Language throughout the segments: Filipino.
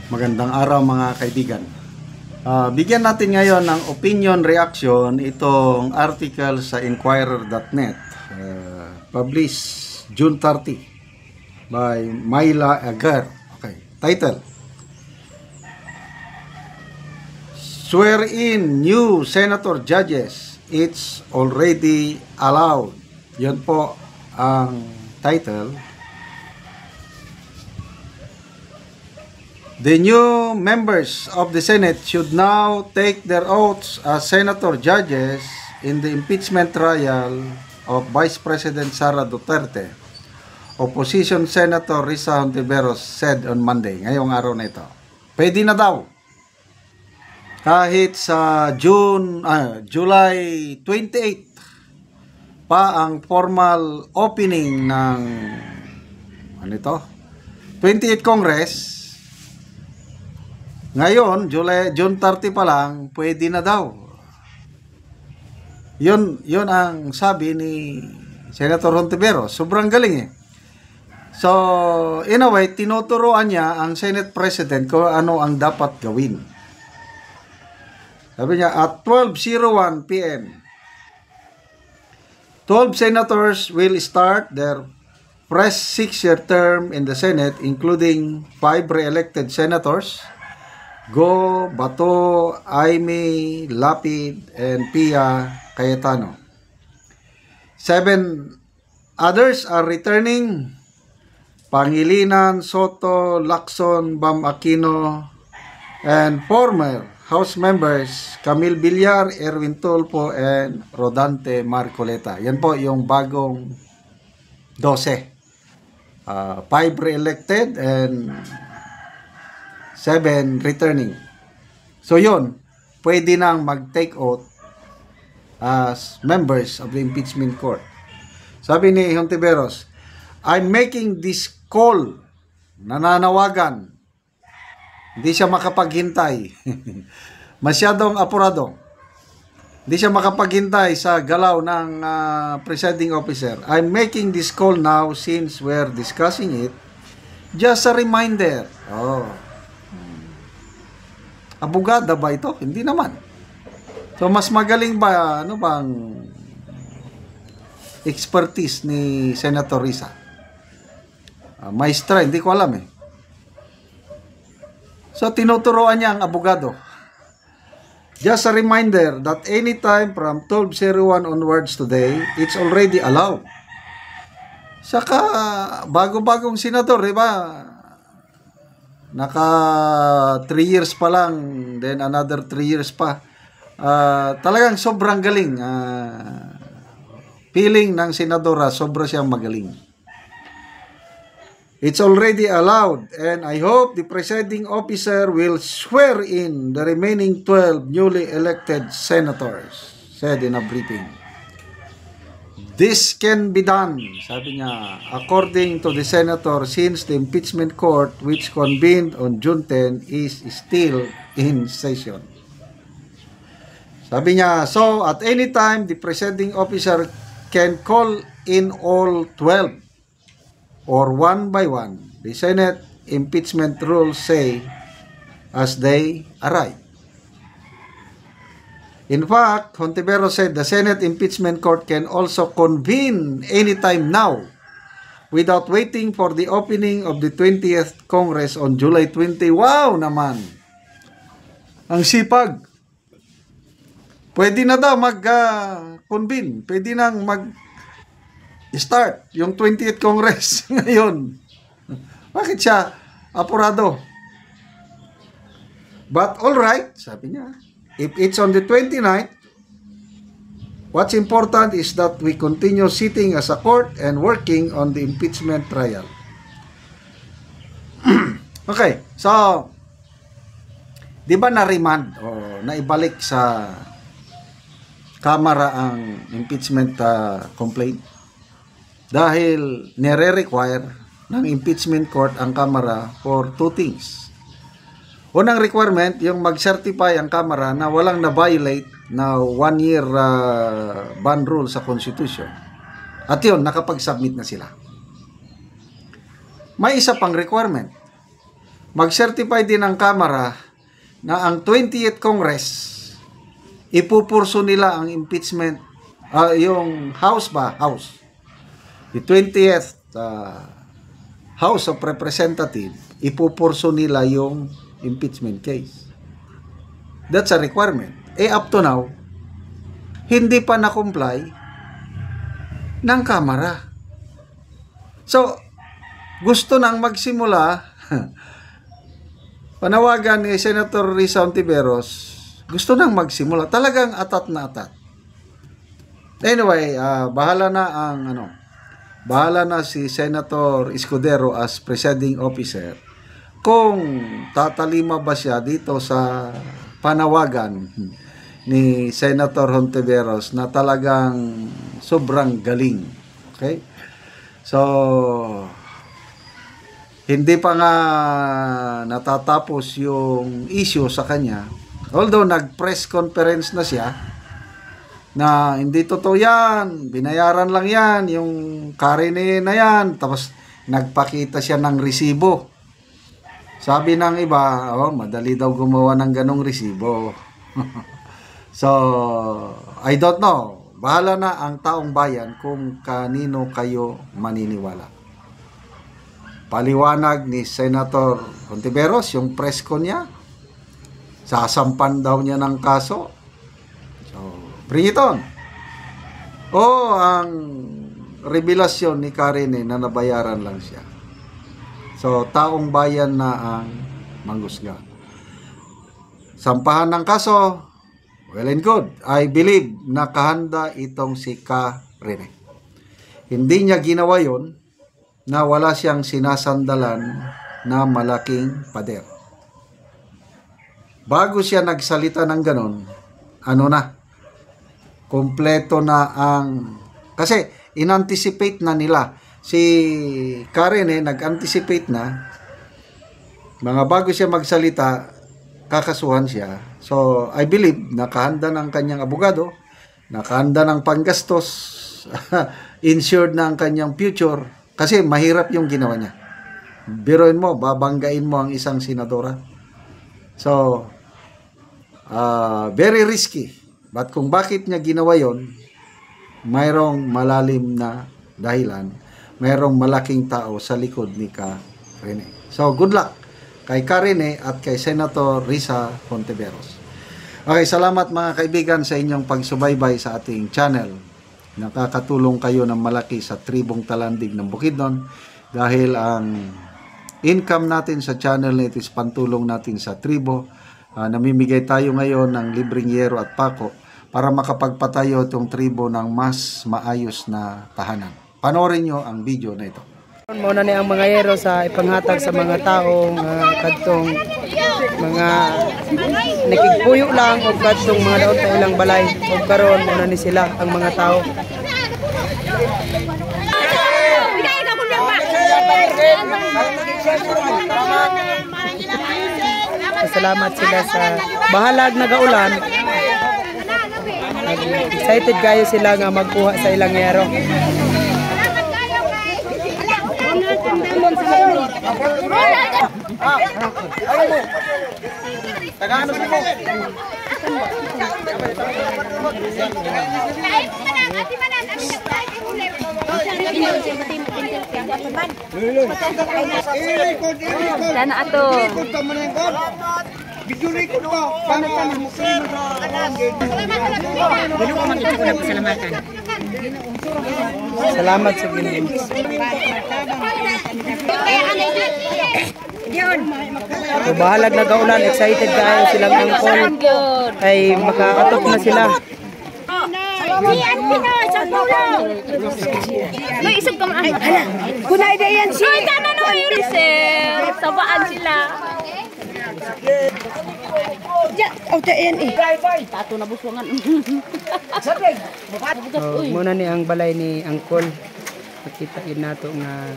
Magandang araw mga kaibigan. Bigyan natin ngayon ng opinion reaction itong article sa Inquirer.net, published June 30 by Myla Agar. Okay, title: Swear in new senator judges, it's already allowed. Yun po ang title. The new members of the Senate should now take their oaths as senator judges in the impeachment trial of Vice President Sara Duterte. Opposition Senator Risa Hontiveros said on Monday, ngayong araw na ito. Pwede na daw. Kahit sa July 28 pa ang formal opening ng 28th Congress. Ngayon, June 30 pa lang, pwede na daw. Yun ang sabi ni Senator Hontiveros. Sobrang galing eh. So, in a way, tinuturuan niya ang Senate President kung ano ang dapat gawin. Sabi niya, at 12:01 p.m., 12 senators will start their fresh 6-year term in the Senate, including 5 re-elected senators, Go, Bato, Aimee, Lapid, and Pia Cayetano. 7 others are returning: Pangilinan, Soto, Lacson, Bam Aquino, and former House members Camille Villar, Erwin Tulfo, and Rodante Marcoleta. Yan po yung bagong 12. 5 re-elected and 7 returning. So yun, pwede nang mag-take oath as members of the impeachment court. Sabi ni Hontiveros, I'm making this call, nananawagan. Hindi siya makapaghintay. Masyadong apurado. Hindi siya makapaghintay sa galaw ng presiding officer. I'm making this call now since we're discussing it. Just a reminder. Abogada ba ito? Hindi naman. So, mas magaling ba, ano bang expertise ni Senator Risa? Maestra, hindi ko alam eh. So, tinuturoan niya ang abogado. Just a reminder that anytime from 12:01 onwards today, it's already allowed. Saka, bago-bagong senador, di ba? Naka 3 years pa lang, then another 3 years pa. Talagang sobrang galing. Feeling ng senadora, sobra siyang magaling. It's already allowed, and I hope the presiding officer will swear in the remaining 12 newly elected senators, said in a briefing. This can be done, sabi niya, according to the senator, since the impeachment court, which convened on June 10, is still in session. Sabi niya, so at any time, the presiding officer can call in all 12 or one by one. The Senate impeachment rules say as they arrive. In fact, Hontiveros said the Senate impeachment court can also convene anytime now without waiting for the opening of the 20th Congress on July 20. Wow naman! Ang sipag! Pwede na daw mag-convene. Pwede nang mag-start yung 20th Congress ngayon. Bakit siya apurado? But alright, sabi niya, if it's on the 29th, what's important is that we continue sitting as a court and working on the impeachment trial. Okay, so, di ba na-remand o naibalik sa Kamara ang impeachment complaint? Dahil nire-require ng impeachment court ang Kamara for 2 things. Unang requirement, yung mag-certify ang Kamara na walang na-violate na 1-year ban rule sa Constitution. At yun, nakapag-submit na sila. May isa pang requirement. mag-certify din ang Kamara na ang 20th Congress, ipupurso nila ang impeachment, yung House ba? House. The 20th House of Representatives, ipupurso nila yung impeachment case. That's a requirement. Up to now, hindi pa na-comply ng Kamara. So, gusto nang magsimula, panawagan ni Senator Risa Hontiveros, gusto nang magsimula. Talagang atat na atat. Anyway, bahala na si Senator Escudero as presiding officer kung tatalima ba siya dito sa panawagan ni Senator Hontiveros na talagang sobrang galing. Okay? So, hindi pa nga natatapos yung issue sa kanya. Although nag-press conference na siya na hindi totoo yan, binayaran lang yan, yung karine na yan, tapos nagpakita siya ng resibo. Sabi ng iba, madali daw gumawa ng ganong resibo. So, I don't know. Bahala na ang taong bayan kung kanino kayo maniniwala. Paliwanag ni Senator Hontiveros, yung press con niya, sasampan daw niya ng kaso. So, bring it on. Ang revelasyon ni Karine na nabayaran lang siya. So, taong bayan na ang manghusga. Sampahan ng kaso, well and good. I believe na kahanda itong si Karine. Hindi niya ginawa yon na wala siyang sinasandalan na malaking pader. Bago siya nagsalita ng ganon, kompleto na ang, kasi in-anticipate na nila. Si Karine nag-anticipate na, mga bago siya magsalita, kakasuhan siya. So, I believe, nakahanda ng kanyang abogado, nakahanda ng panggastos, insured na ang kanyang future, kasi mahirap yung ginawa niya. Biruin mo, babanggain mo ang isang senadora. So, very risky. But kung bakit niya ginawa yon, mayroong malalim na dahilan, mayroong malaking tao sa likod ni Karine. So, good luck kay Karine at kay Senator Risa Hontiveros. Okay, salamat mga kaibigan sa inyong pagsubaybay sa ating channel. Nakakatulong kayo ng malaki sa tribong Talandig ng Bukidnon dahil ang income natin sa channel na ito is pantulong natin sa tribo. Namimigay tayo ngayon ng libreng yero at pako para makapagpatayo itong tribo ng mas maayos na tahanan. Panoorin nyo ang video na ito. Muna ni ang mga yero sa ipanghatag sa mga taong kadtong mga nakigpuyo lang o kadtong mga daot na ilang balay o karon muna ni sila ang mga tao. Salamat sila sa bahalag nagaulan. Excited kayo sila nga magkuha sa ilang yero. Tagaano mo? Sana ato. Salamat sa Ginoo. So, bahalag nagaulan, excited kayo silang angkol ay makaatok na sila. May isog ka man. Kuna ida yan siya. Ay, tama no, sir. Sabaan sila. Tato na buswangan. Muna ni ang balay ni angkol. Makitain nato nga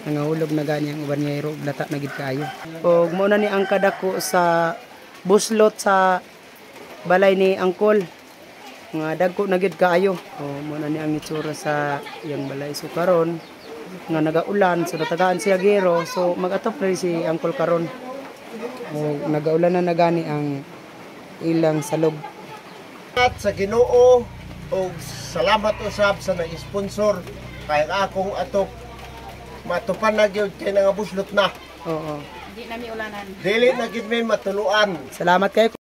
nangahulog na gani ang uban niya iro lata na gid kaayo. Og muna ni ang kadako sa buslot sa balay ni angkol. Nga dagko na gid kaayo. O muna ni ang itsura sa iyang balay so karon nga nagaulan, so natagaan siya gero, so mag-atop na rin si Uncle karon. O nagaulan na nagani ang ilang salog. At sa Ginoo o salamat usab sa nag-sponsor kay akong atop matupan na gyud kay nga buslot na. Oo. Di na mi ulanan. Dili na gid may matuluan. Salamat kayo.